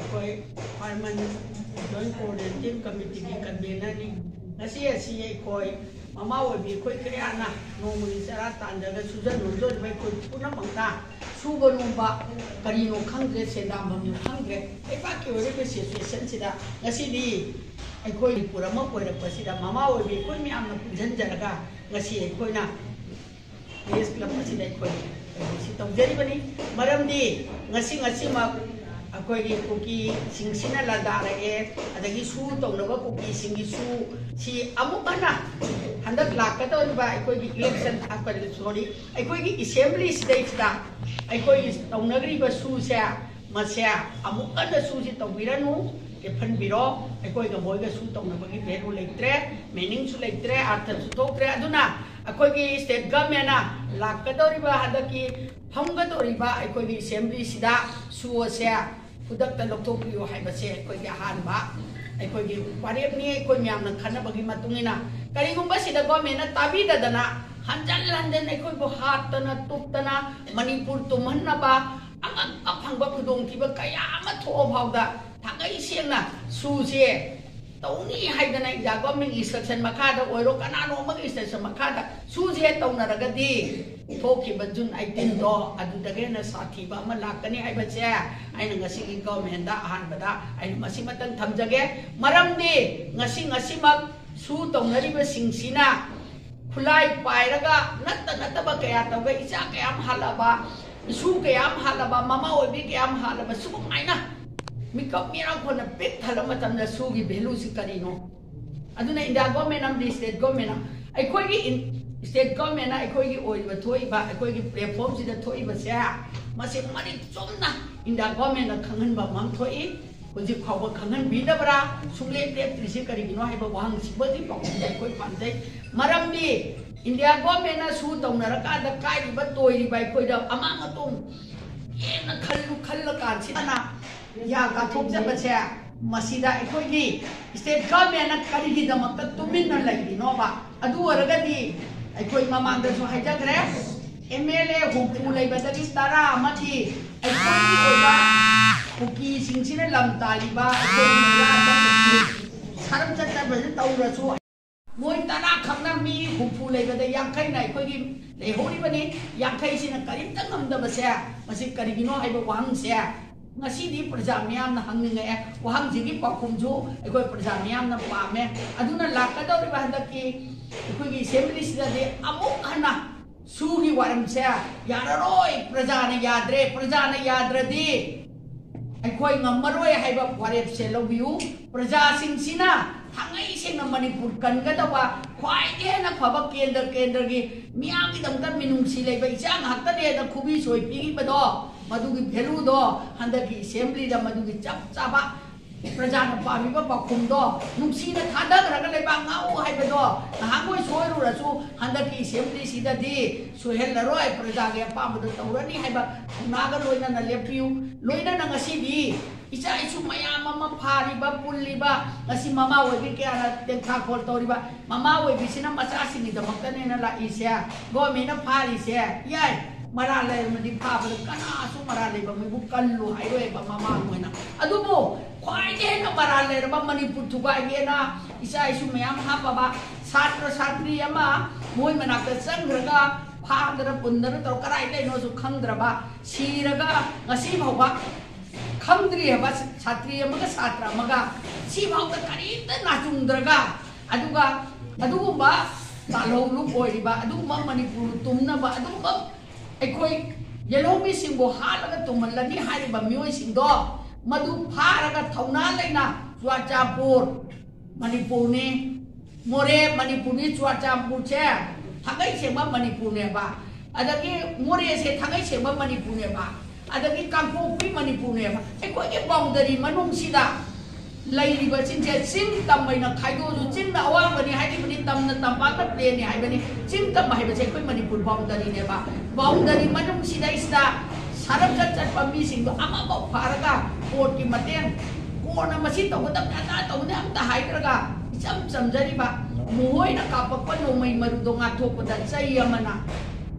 कोई पार्मन joint coordinating committee की convener नी ngasi asi कोई mama obi कोई kriana nomuni sara tandaga sujan nonjo bai कोई puna bangta suba nomba kari no khangre sedam bam khangre ai ba ki ore be situation sida ngasi di ai कोई pura ma कोई rakpa sida mama obi कोई mi amna punjan jaraga ngasi ai कोई na yes club sida ai कोई si tawjari bani maram di ngasi ma अकोई कुकी सिंगसिना लदारे अदगी सु तौनबा कुकी सिंगी सु सी अमुकना हंदक लाकदोरिबा अकोई इलेक्शन अकोई सॉरी अकोई असेंबली स्टेट्सदा अकोई तौनगरिबा सु से मसे अमुकना सु से तौबिरनु के फनबिरो अकोई ग बोयगा सु तौनबगी भेलु लेत्रे मीनिंग सु लेत्रे अर्थ सु तोत्रे अदुना अकोई स्टेट गवर्नमेंट लाकदोरिबा हंदकी फमगदोरिबा अकोई असेंबली सिदा सु से खुदक लौटोपियो है अहानबा अखोगी वारेपनी अखोई म्यामना खनबगी मतुंगिना करिगुंबा सिदा गवर्नमेंट ताबीदना हंजन हंजन अखोइबो हातना तुपतना मणिपुर तुमहन्नबा अफंगबा खुदोंथिबा कया अमा थोफावदा थांगै सेंना सुसे तौनी हाइदना इजा गवर्नमेंट इंस्ट्रक्शन मखादा ओइरो कनानो मग इंस्ट्रक्शन मखादा सुसे तौनरगदी थोखिबा जुन 18 दो अदुदगेना साथीबा अमा लाकनी हाइबसे आइना ngasi gi government da ahanbada aina masi matang thamjage maramdi ngasi mak su tongnariba singsina khulai pairaga natta ba kaya tawga icha kayam halaba su kayam halaba mama obi kayam halaba su maina mikap mira khona pik thalama tamna su gi value si karino aduna india government am di state government ai khoi gi state government ai khoi gi oiba thoiba ai khoi gi platform si da thoiba se masi mari chomna India government खंगन मांग थोई हुजी खाव खंगन बीदबरा सुले प्लेप त्रिसे करिगिनो हाइबा वांग सिबदि पाउंदै कोइ पांदै मरमदि India government सु तौनरका the काइरिबा तोइरिबा कोइदा अमा मतों हेन खल्ल कानसिना या का थोकजबसे मसिदा एकोइगी स्टेट गवर्नमेंट करिगिदमक तुमिन लैदिनोबा अदु वरगदि एकोइ ममांगदसु हाइजग्रे MLA हुकू लेबदगी तारा अमथि अखोई ओबा कुकी सिंगसिना लम तालिबा अखोई सरम चचा बजन तौरसु मोय तारा खंगना मी हुकू लेबद यांखै नाय अखोई लेहोरि बने यांखै सिना करिमता ngमदबसे मसि करिगिनो हाइबा वांगसे ngasi प्रजा म्याम ना हंगिंगे वाहंग जिगी पाखुमजु अखोई प्रजा म्याम ना पामे अदुना लाकदौरिबा हंदकी अखोई असेंबली सिदादे अमुक हना सुगी वारम से याररोय प्रजा ने याद्रदी अखोई ngमरोय हाइबा वारेप से लबियु प्रजा सिंसिना थांगै सेंग मणिपुर कनगदवा ख्वाइदे न फबा केंद्र की मियागी दमता मिनुंगसी लेबा इचांग हक्तने द खुबी सोइपिगी बदो मदुगी भेलु दो हंदकी असेंबली द मदुगी चप चाबा प्रजा न पाबिबा पाखुमदो नुंसीना थादगरगा लेबा ngaउ हाइबदो नहागोय सोइरुरसु हंदकी असेंबली सिदादि सोहेलरोय प्रजा गे पाबदो तौरनी हाइबा नागा लोइना न लेपियु लोइना न ngasibi इचा इचु मयाम ममा फारिबा पुल्लिबा ngasi mama ओइबि के आना तेंखा खोल तौरिबा mama ओइबि सिना मचा सिनि दमक्तने न ला इसे गवर्नमेंट फारिसे याय मरा ले मदि फाबल कनासु मरा ले बमबु कल्लु हाइरोय बा mama मोइना अदुबो ख्वाइदे न मरा ले रबा मणिपुर थुगाइगेना इचा इचु मयाम हापबा छात्री अमा मोइ मनाक संग्रगा फादर पुंदर तो कराइ लेनो सु खंद्रबा सिरगा ngasi भौबा खंद्री है बस छात्री अमगा छात्र अमगा सी भाव करीत नाचुंद्रगा अदुगा अदुबा तालौलु ओइबा अदुबा मणिपुर तुमनबा अदुबा अखोई येलोमी सिंबो हालगा तुमलनी हारिबा मियोय सिंदो मधु फारगा थौना लेना चुआचापुर मणिपुर ने मोरे मणिपुर ने चुआचापुर छे थांगै सेबा मणिपुर ने बा अदगी मोरे से थांगै सेबा मणिपुर ने बा अदगी कांगपोपी मणिपुर ने बा एकोई बाउंडरी मनुंग सिदा लैरिबा चिंचे चिंग तमैना खाइदोजु चिंग ना अवांगबनी हाइदिबनी तमना तंपाक प्लेन ने हाइबनी चिंग तम हाइबसे एकोई मणिपुर बाउंडरी ने बा बाउंडरी मनुंग सिदा इसदा सारब चट पमी सिंग अमा बा फारगा कोर्ट की मतें कोर्ट न मसी तौगदम ना तौने अमता हाइद्रगा चम चमजरिबा मोहोइना कापक नोमै मरुदो ngathokpada chai amana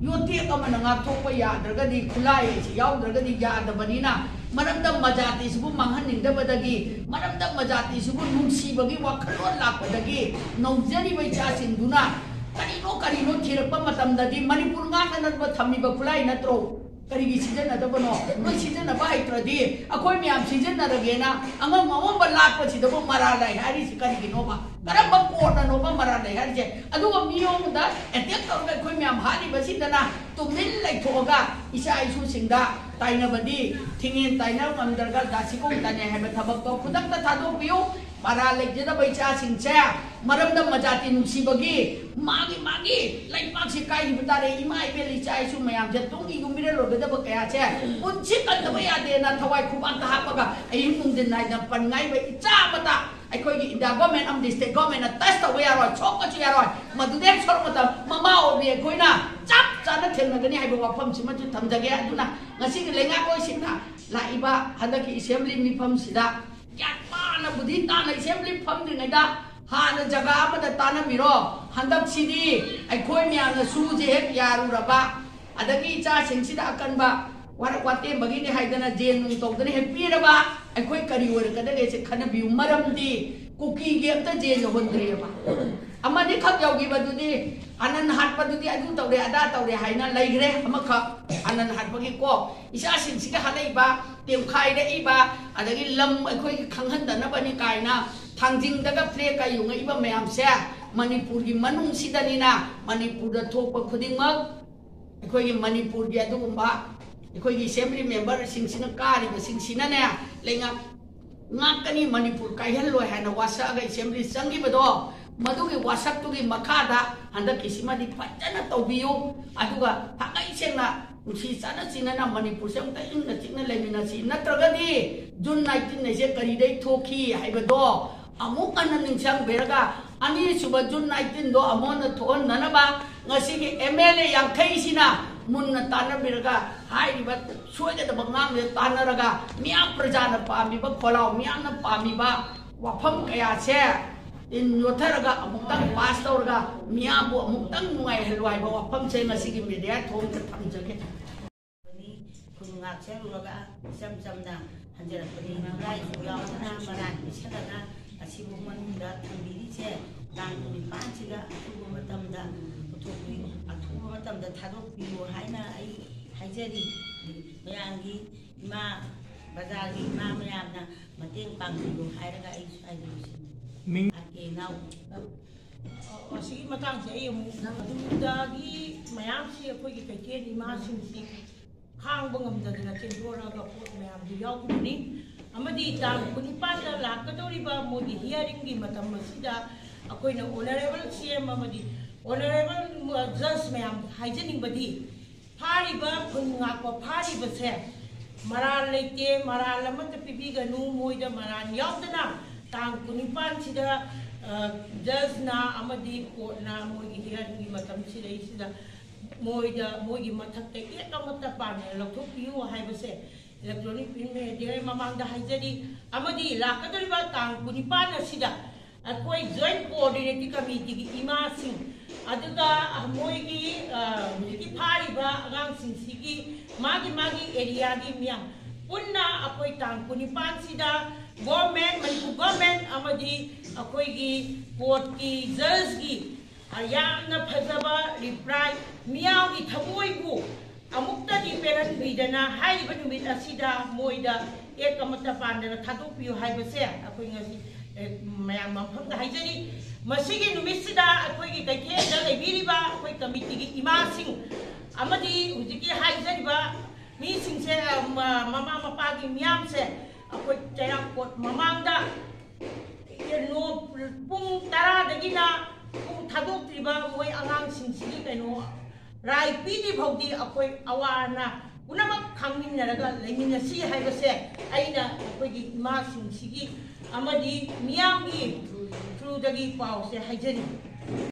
yote ka mananga thokpa yadragadi khulai si yadragadi yadabadina maramda majati subu manghaning dabadagi maramda majati subu nungsi bagi wakhalon lakpadagi nongjari bai cha sinduna karino thirakpa matamdadi manipur nga kanadba thamiba khulai natro karigi season adabano no season aba haitradi akoi myam season naragena anga mamamba lakpa sidabo maralai hari si karigi no ba karamba kona no ba maralai hari je aduga miyong da attack tawga akoi myam hari basidana tumil lai thoga isa isu singda taina badi thingin taina ngamdarga dasikong tane haba thabak to khudak ta thado piyo para lejeda baicha singche maramda majati nusibagi magi lai pak si kai bitare ima ibeli chai su mayam je tongi gumire lo geda ba kaya che unchi kan da ya de na thawai khubang ta hapaga ai mung din nai na pan ngai ba icha mata ai koi gi da government am the state government na test away aro chok ka chi aro madu de chor mata mama o be koi na chap cha na theng na gani ai ba pham si ma chu tham jage aduna ngasi gi lenga koi singna la iba hadaki assembly mi pham sida na budhi ta na assembly pham ding da ha na jaga ma da ta na miro handak sidi ai khoi mya na su je hek yaru raba adagi cha sing sida akan ba war kwate bagi ni haidana jen nung tok dani happy raba ai khoi kari wor ka da se khana bi maram di kuki ge ta jen no hondre ba ama ni khak yaw gi ba du di anan hat pa du di adu taw re ada taw re haina lai gre ama kha anan hat bagi ko isa sing sida halai ba tem khai de iba adagi lam ai khoi khanghan da na bani kaina thangjing daga play ka yung iba mayam se manipur gi manung sidanina manipur da thokpa khuding mak ai gi manipur gi adugumba ai gi assembly member sing sina kari ba sing sina ne lenga ngakani manipur kai hel loi hana wasa ga assembly sangi bado madugi wasak tugi makada handa kisima di pajana tawbiyo aduga hakai sengna si sana sinana manipur sem ta inna chingna lemina si natragadi june 19 ne se kari dai thoki haibado amuk anan ningsang beraga ani suba june 19 do amona thon nanaba ngasi gi mla yang khai sina munna tana beraga hai ba suega da bangam le tanaraga miam prajana pami ba kholau miam na pami ba wafam kaya se in yotaraga amutang pass tawraga miam bo amutang nungai helwai ba wafam se ngasi gi media thom ta thamjage ngak serulaga sam-samna hanjarapani rai yawana maran isalaga asibu manunda thambiri che tang ni panchiga atubu matamda uthopi atubu matamda thadokpiyo haina ai haijari mayangi ima bazargi ima mayamna mateng pangbiyo hairaga ai aibusi ming ake nau asigi matang se ai dagi mayamsi akhoi gi keke ni ma simsi hang bangam da na chendora ga pot mayam di yaw ni amadi tang kunipa da lakadori ba modi hearing gi matam masida akoi na honorable cm amadi honorable judge mayam haijening badi phari ba khunga ko phari ba se maral leite maral amat pibi ga nu moida maran yaw dana tang kunipan sida judge na amadi court na modi hearing gi matam sida moida mogi mathak te ek amata pane lokthokpiu haibase electronic print media mamangda haijari amadi lakadriba tang kunipan asida akoi joint coordinating committee gi ima sing aduga moigi ki phariba agang sing sigi magi area gi miam punna akoi tang kunipan sida government manipur government amadi akoi gi court ki judge gi ayamna phajaba reply miyaw gi thamoi bu amukta di peran bidana haiba numit asida moida ek amata pandana thadokpiyo haibase akoi ngasi mayam mampham da haijani masigi numit sida akoi gi kaithe da lebiriba akoi committee gi imasing amadi hujiki haijariba mi singse mama mapa gi miyam se akoi tayang kot mamangda no pung tara dagina kung thadok triba moy angang singsigi kaino rai pidi bhogdi akoi awana unamak khangmin naraga lemin si haibase aina akoi gi ma singsigi amadi miyam gi through dagi pau se haijani